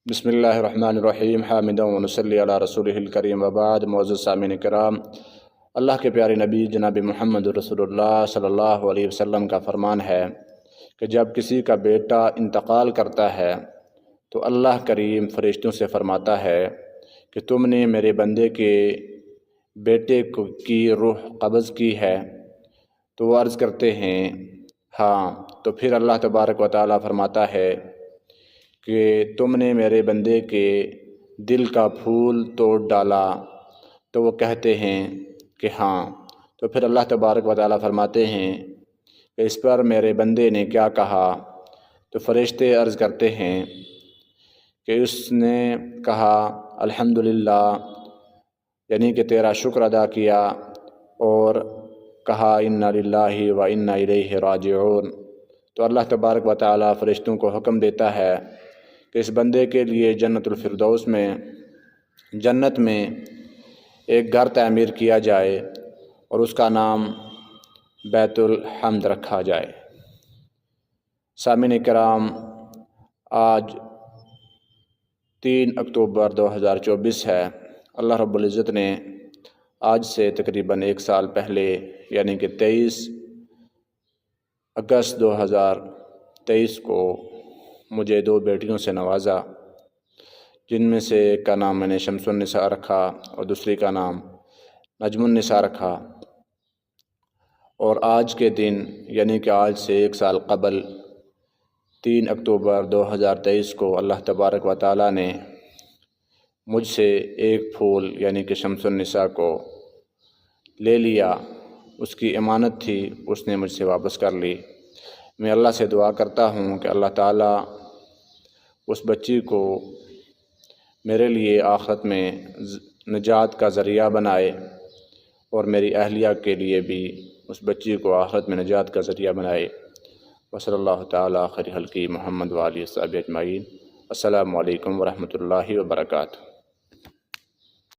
بسم اللہ الرحمن الرحیم حامدا ونصلی علی رسولہ الکریم وبعد۔ معزز سامعین کرام، اللہ کے پیارے نبی جناب محمد رسول اللہ صلی اللہ علیہ وسلم کا فرمان ہے کہ جب کسی کا بیٹا انتقال کرتا ہے تو اللہ کریم فرشتوں سے فرماتا ہے کہ تم نے میرے بندے کے بیٹے کی روح قبض کی ہے؟ تو وہ عرض کرتے ہیں ہاں۔ تو پھر اللہ تبارک و تعالیٰ فرماتا ہے کہ تم نے میرے بندے کے دل کا پھول توڑ ڈالا؟ تو وہ کہتے ہیں کہ ہاں۔ تو پھر اللہ تبارک و تعالیٰ فرماتے ہیں کہ اس پر میرے بندے نے کیا کہا؟ تو فرشتے عرض کرتے ہیں کہ اس نے کہا الحمدللہ، یعنی کہ تیرا شکر ادا کیا، اور کہا انا للہ و انا الیہ راجعون۔ تو اللہ تبارک و تعالیٰ فرشتوں کو حکم دیتا ہے کہ اس بندے کے لیے جنت الفردوس میں، جنت میں ایک گھر تعمیر کیا جائے اور اس کا نام بیت الحمد رکھا جائے۔ سامعین کرام، آج 3 اکتوبر 2024 ہے۔ اللہ رب العزت نے آج سے تقریباً 1 سال پہلے، یعنی کہ 23 اگست 2023 کو مجھے 2 بیٹیوں سے نوازا، جن میں سے ایک کا نام میں نے شمس النساء رکھا اور دوسری کا نام نجم النساء رکھا۔ اور آج کے دن، یعنی کہ آج سے 1 سال قبل 3 اکتوبر 2023 کو اللہ تبارک و تعالیٰ نے مجھ سے ایک پھول، یعنی کہ شمس النساء کو لے لیا۔ اس کی امانت تھی، اس نے مجھ سے واپس کر لی۔ میں اللہ سے دعا کرتا ہوں کہ اللہ تعالیٰ اس بچی کو میرے لیے آخرت میں نجات کا ذریعہ بنائے، اور میری اہلیہ کے لیے بھی اس بچی کو آخرت میں نجات کا ذریعہ بنائے۔ وصلی اللہ تعالیٰ خیر خلقہ محمد وآلہ وصحبہ اجمعین۔ السلام علیکم ورحمۃ اللہ وبرکاتہ۔